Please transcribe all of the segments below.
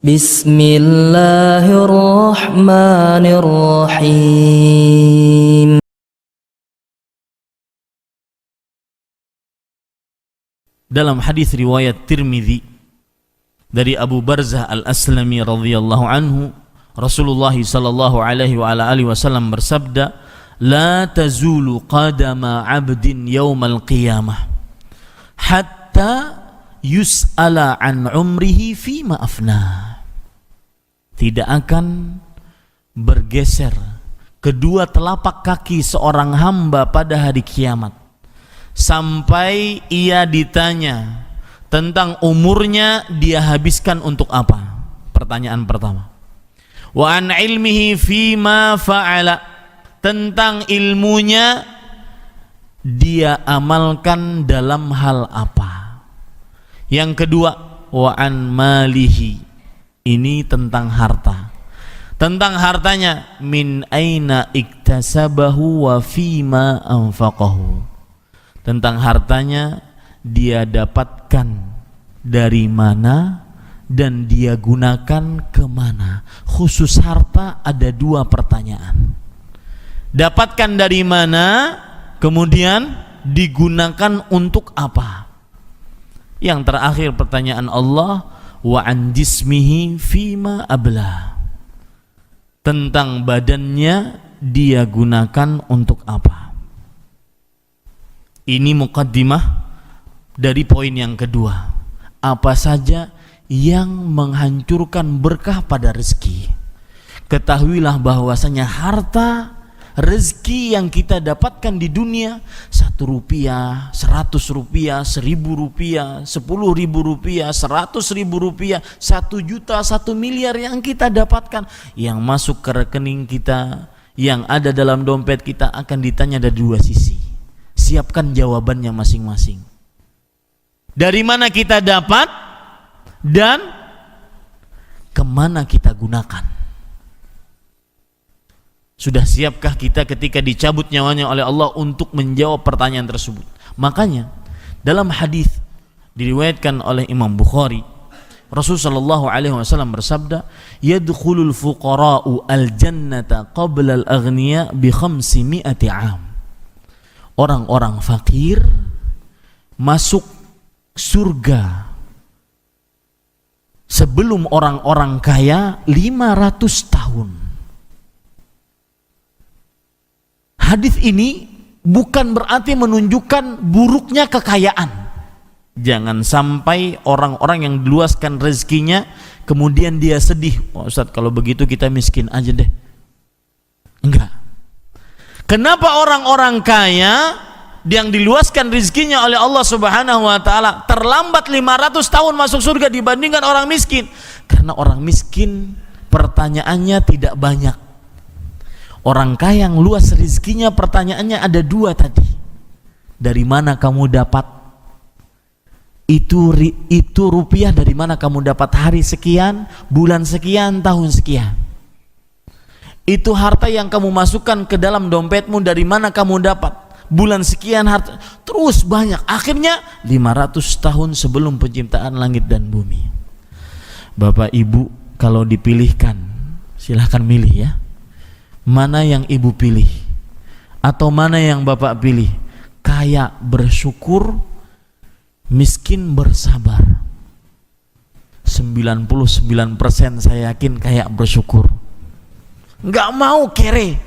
Bismillahirrahmanirrahim. Dalam hadis riwayat Tirmidzi dari Abu Barzah Al-Aslami radhiyallahu anhu, Rasulullah sallallahu alaihi wa ala alihi wasallam bersabda, "La tazulu qadama 'abdin yaumal qiyamah hatta yus'ala an umrihi fima afna." Tidak akan bergeser kedua telapak kaki seorang hamba pada hari kiamat sampai ia ditanya tentang umurnya dia habiskan untuk apa. Pertanyaan pertama. Wa an ilmihi fima fa'ala, tentang ilmunya dia amalkan dalam hal apa. Yang kedua, wa an malihi, ini tentang harta. Tentang hartanya, min aina iktasabahu wa fima anfaqahu, tentang hartanya dia dapatkan dari mana dan dia gunakan kemana. Khusus harta ada dua pertanyaan. Dapatkan dari mana, kemudian digunakan untuk apa. Yang terakhir pertanyaan Allah, wa an jismihi fima abla, tentang badannya dia gunakan untuk apa. Ini muqaddimah dari poin yang kedua. Apa saja yang menghancurkan berkah pada rezeki. Ketahuilah bahwasanya harta, rezeki yang kita dapatkan di dunia, 1 rupiah, 100 rupiah, 1000 rupiah, 10.000 rupiah, 100.000 rupiah, 1 juta, 1 miliar yang kita dapatkan, yang masuk ke rekening kita, yang ada dalam dompet kita akan ditanya dari dua sisi. Siapkan jawabannya masing-masing. Dari mana kita dapat dan kemana kita gunakan. Sudah siapkah kita ketika dicabut nyawanya oleh Allah untuk menjawab pertanyaan tersebut? Makanya dalam hadis diriwayatkan oleh Imam Bukhari, Rasulullah sallallahu alaihi wasallam bersabda, "Yadkhulul fuqara'u al-jannata qabla al-aghniya bi 500 'am." Orang-orang fakir masuk surga sebelum orang-orang kaya 500 tahun. Hadis ini bukan berarti menunjukkan buruknya kekayaan. Jangan sampai orang-orang yang diluaskan rezekinya kemudian dia sedih, "Oh, Ustaz, kalau begitu kita miskin aja deh." Enggak. Kenapa orang-orang kaya yang diluaskan rezekinya oleh Allah Subhanahu wa taala terlambat 500 tahun masuk surga dibandingkan orang miskin? Karena orang miskin pertanyaannya tidak banyak. Orang kaya yang luas rezekinya pertanyaannya ada dua tadi. Dari mana kamu dapat itu rupiah, dari mana kamu dapat hari sekian, bulan sekian, tahun sekian. Itu harta yang kamu masukkan ke dalam dompetmu, dari mana kamu dapat bulan sekian harta. Terus banyak. Akhirnya 500 tahun sebelum penciptaan langit dan bumi. Bapak Ibu kalau dipilihkan, silahkan milih ya. Mana yang ibu pilih atau mana yang bapak pilih? Kaya bersyukur, miskin bersabar. 99% saya yakin kaya bersyukur. Enggak mau kere.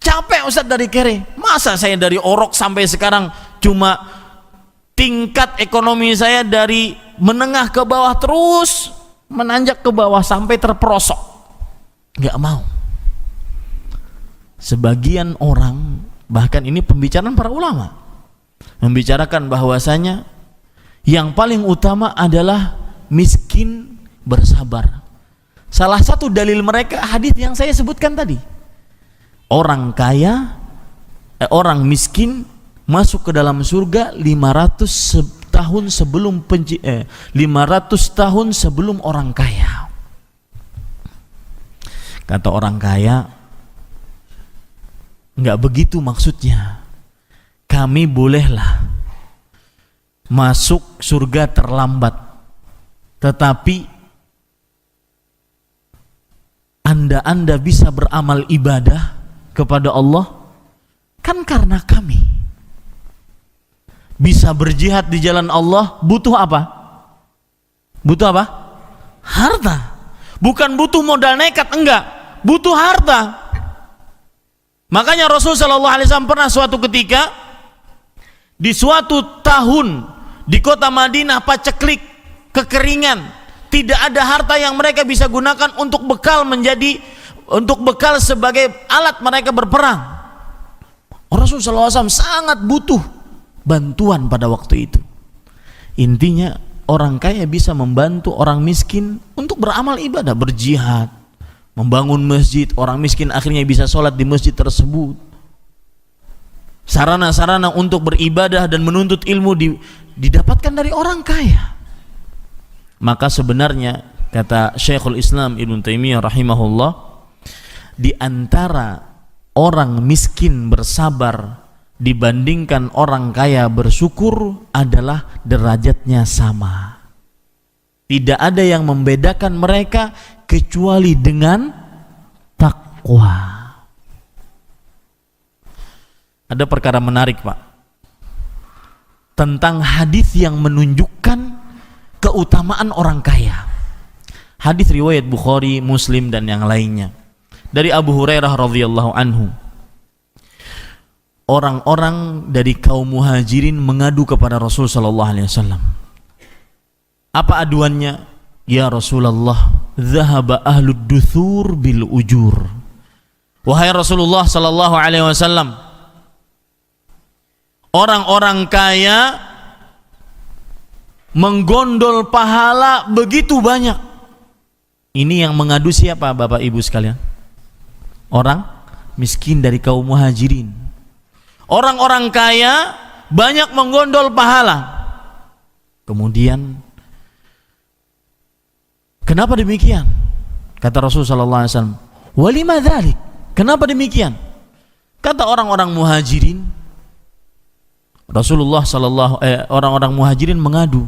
Capek Ustaz dari kere. Masa saya dari orok sampai sekarang cuma tingkat ekonomi saya dari menengah ke bawah terus menanjak ke bawah sampai terperosok. Enggak mau. Sebagian orang, bahkan ini pembicaraan para ulama, membicarakan bahwasanya yang paling utama adalah miskin bersabar. Salah satu dalil mereka hadis yang saya sebutkan tadi. Orang kaya, orang miskin masuk ke dalam surga 500 tahun sebelum 500 tahun sebelum orang kaya. Kata orang kaya, enggak begitu maksudnya. Kami bolehlah masuk surga terlambat, tetapi Anda bisa beramal ibadah kepada Allah kan karena kami. Bisa berjihad di jalan Allah butuh apa? Butuh apa? Harta. Bukan butuh modal nekat, enggak. Butuh harta. Makanya Rasul sallallahu alaihi wasallam pernah suatu ketika di suatu tahun di kota Madinah paceklik, kekeringan, tidak ada harta yang mereka bisa gunakan untuk bekal sebagai alat mereka berperang. Rasulullah SAW sangat butuh bantuan pada waktu itu. Intinya orang kaya bisa membantu orang miskin untuk beramal ibadah, berjihad, membangun masjid. Orang miskin akhirnya bisa sholat di masjid tersebut. Sarana-sarana untuk beribadah dan menuntut ilmu didapatkan dari orang kaya. Maka sebenarnya kata Syekhul Islam Ibnu Taimiyah rahimahullah, di antara orang miskin bersabar dibandingkan orang kaya bersyukur adalah derajatnya sama. Tidak ada yang membedakan mereka kecuali dengan takwa. Ada perkara menarik, Pak, tentang hadis yang menunjukkan keutamaan orang kaya. Hadis riwayat Bukhari, Muslim dan yang lainnya. Dari Abu Hurairah radhiyallahu anhu. Orang-orang dari kaum Muhajirin mengadu kepada Rasul sallallahu alaihi wasallam. Apa aduannya? Ya Rasulullah, dhahaba ahlud duthur bil ujur. Wahai Rasulullah sallallahu alaihi wasallam, orang-orang kaya menggondol pahala begitu banyak. Ini yang mengadu siapa Bapak Ibu sekalian? Orang miskin dari kaum Muhajirin. Orang-orang kaya banyak menggondol pahala. Kemudian kenapa demikian? Kata Rasulullah sallallahu alaihi wasallam, "Walima dzalik?" Kenapa demikian? Kata orang-orang Muhajirin, orang-orang Muhajirin mengadu,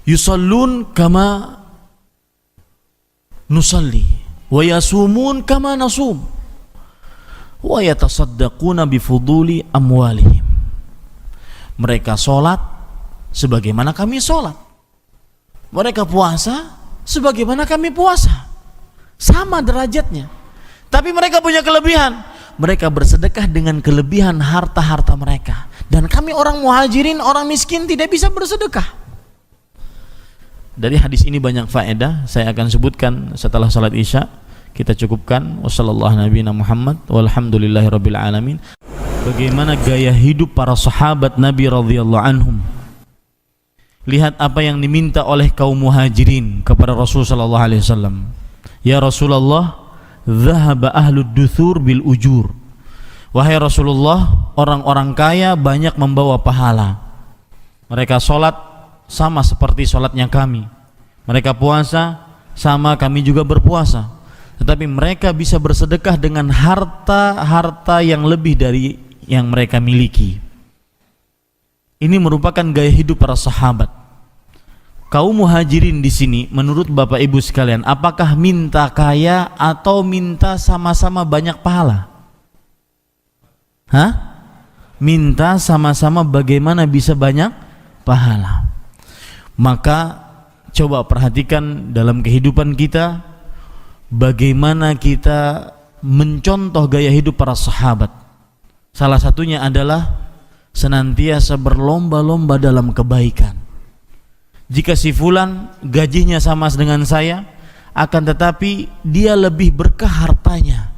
yusallun kama nusalli wa yasumun kama nasum wa yatasaddaquna bifuduli amwalihim. Mereka sholat sebagaimana kami sholat, mereka puasa sebagaimana kami puasa, sama derajatnya. Tapi mereka punya kelebihan, mereka bersedekah dengan kelebihan harta-harta mereka, dan kami orang Muhajirin, orang miskin tidak bisa bersedekah. Dari hadis ini banyak faedah, saya akan sebutkan setelah salat Isya. Kita cukupkan. Wassallallahu nabiyana Muhammad walhamdulillahirabbil alamin. Bagaimana gaya hidup para sahabat Nabi radhiyallahu anhum. Lihat apa yang diminta oleh kaum Muhajirin kepada Rasul sallallahu alaihi wasallam. Ya Rasulullah, dhahaba ahlud duthur bil ujur. Wahai Rasulullah, orang-orang kaya banyak membawa pahala. Mereka sholat sama seperti sholatnya kami, mereka puasa sama kami juga berpuasa, tetapi mereka bisa bersedekah dengan harta-harta yang lebih dari yang mereka miliki. Ini merupakan gaya hidup para sahabat. Kaum Muhajirin di sini menurut Bapak Ibu sekalian, apakah minta kaya atau minta sama-sama banyak pahala? Minta sama-sama bagaimana bisa banyak pahala. Maka coba perhatikan dalam kehidupan kita, bagaimana kita mencontoh gaya hidup para sahabat. Salah satunya adalah senantiasa berlomba-lomba dalam kebaikan. Jika si fulan gajinya sama dengan saya, akan tetapi dia lebih berkah hartanya,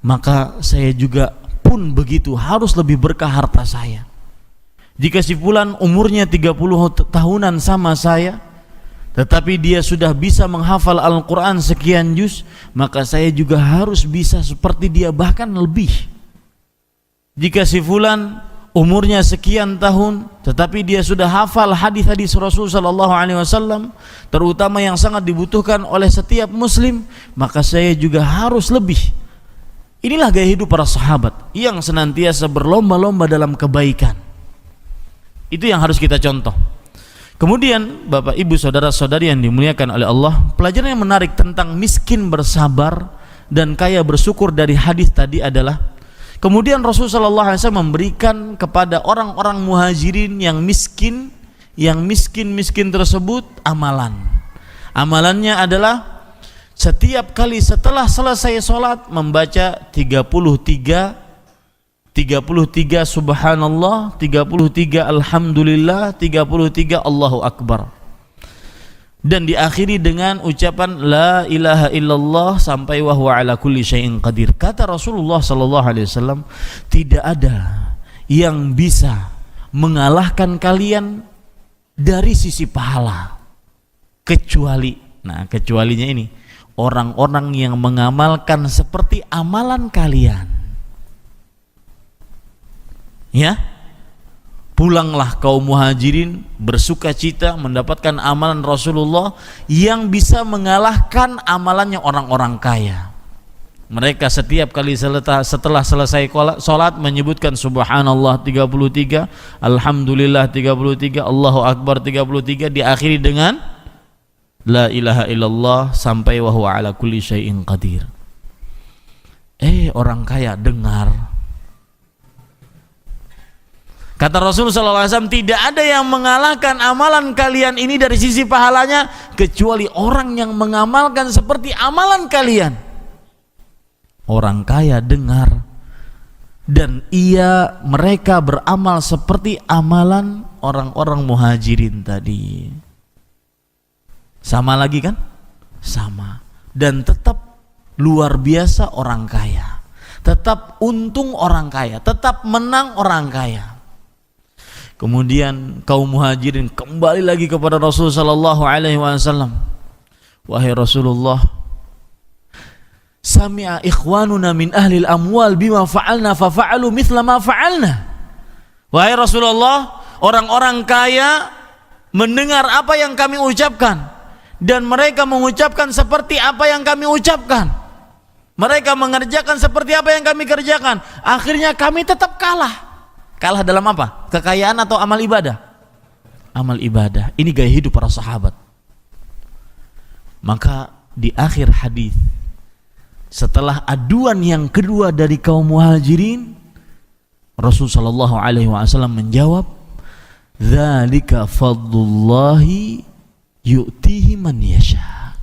maka saya juga pun begitu, harus lebih berkah harta saya. Jika si fulan umurnya 30 tahunan sama saya, tetapi dia sudah bisa menghafal Al-Quran sekian juz, maka saya juga harus bisa seperti dia, bahkan lebih. Jika si fulan umurnya sekian tahun, tetapi dia sudah hafal hadis-hadis Rasul sallallahu alaihi wasallam, terutama yang sangat dibutuhkan oleh setiap muslim, maka saya juga harus lebih. Inilah gaya hidup para sahabat yang senantiasa berlomba-lomba dalam kebaikan. Itu yang harus kita contoh. Kemudian Bapak Ibu saudara-saudari yang dimuliakan oleh Allah, pelajaran yang menarik tentang miskin bersabar dan kaya bersyukur dari hadis tadi adalah kemudian Rasulullah SAW memberikan kepada orang-orang muhajirin yang miskin tersebut amalan. Amalannya adalah setiap kali setelah selesai sholat membaca 33 subhanallah, 33 alhamdulillah, 33 Allahu akbar, dan diakhiri dengan ucapan la ilaha illallah sampai wa huwa ala kulli syai'in qadir. Kata Rasulullah sallallahu alaihi wasallam, tidak ada yang bisa mengalahkan kalian dari sisi pahala kecualinya ini orang-orang yang mengamalkan seperti amalan kalian. Ya, pulanglah kaum muhajirin bersuka cita mendapatkan amalan Rasulullah yang bisa mengalahkan amalannya orang-orang kaya. Mereka setiap kali setelah selesai sholat menyebutkan subhanallah 33, alhamdulillah 33, Allahu akbar 33, diakhiri dengan la ilaha illallah sampai wa huwa ala kulli syai'in qadir. Orang kaya dengar. Kata Rasulullah SAW, tidak ada yang mengalahkan amalan kalian ini dari sisi pahalanya kecuali orang yang mengamalkan seperti amalan kalian. Orang kaya dengar dan mereka beramal seperti amalan orang-orang muhajirin tadi. Sama lagi kan? Sama. Dan tetap luar biasa orang kaya. Tetap untung orang kaya, tetap menang orang kaya. Kemudian kaum muhajirin kembali lagi kepada Rasulullah sallallahu alaihi wasallam. Wahai Rasulullah, sami'a ikhwanuna min ahli al-amwal bima fa'alna fa fa'alu mithla ma fa'alna. Wahai Rasulullah, orang-orang kaya mendengar apa yang kami ucapkan dan mereka mengucapkan seperti apa yang kami ucapkan. Mereka mengerjakan seperti apa yang kami kerjakan. Akhirnya kami tetap kalah. Kalah dalam apa? Kekayaan atau amal ibadah? Amal ibadah. Ini gaya hidup para sahabat. Maka di akhir hadis, setelah aduan yang kedua dari kaum muhajirin, Rasulullah sallallahu alaihi wasallam menjawab, "Dzalika fadlullahi yu'tihi man yasha."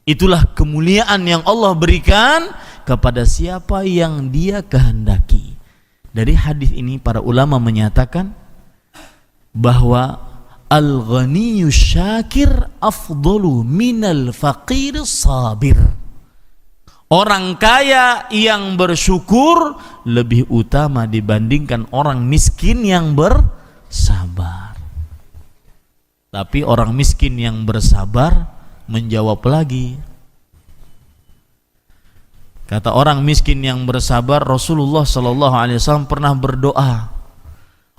Itulah kemuliaan yang Allah berikan kepada siapa yang Dia kehendaki. Dari hadis ini para ulama menyatakan bahwa al-ghaniyyu syakir afdalu minal faqir sabir. Orang kaya yang bersyukur lebih utama dibandingkan orang miskin yang bersabar. Tapi orang miskin yang bersabar menjawab lagi. Kata orang miskin yang bersabar, Rasulullah sallallahu alaihi wasallam pernah berdoa,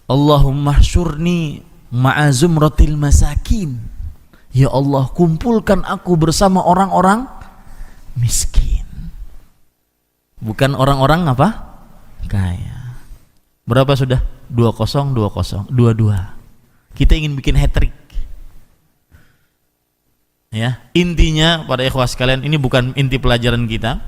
Allahumma hsyurni ma'a zumratil masakin. Ya Allah, kumpulkan aku bersama orang-orang miskin. Bukan orang-orang apa? Kaya. Berapa sudah? 20, 22. Kita ingin bikin hat-trick. Ya, intinya pada ikhwah sekalian, ini bukan inti pelajaran kita.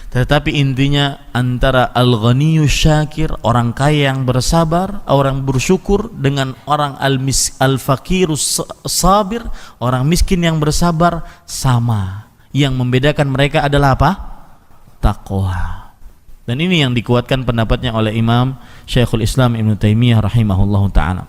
Tetapi intinya antara al-ghaniyyu syakir, orang kaya yang bersabar, orang bersyukur, dengan orang al-faqirus sabir, orang miskin yang bersabar, sama. Yang membedakan mereka adalah apa? Taqwa. Dan ini yang dikuatkan pendapatnya oleh Imam Syekhul Islam Ibnu Taimiyah rahimahullahu ta'ala.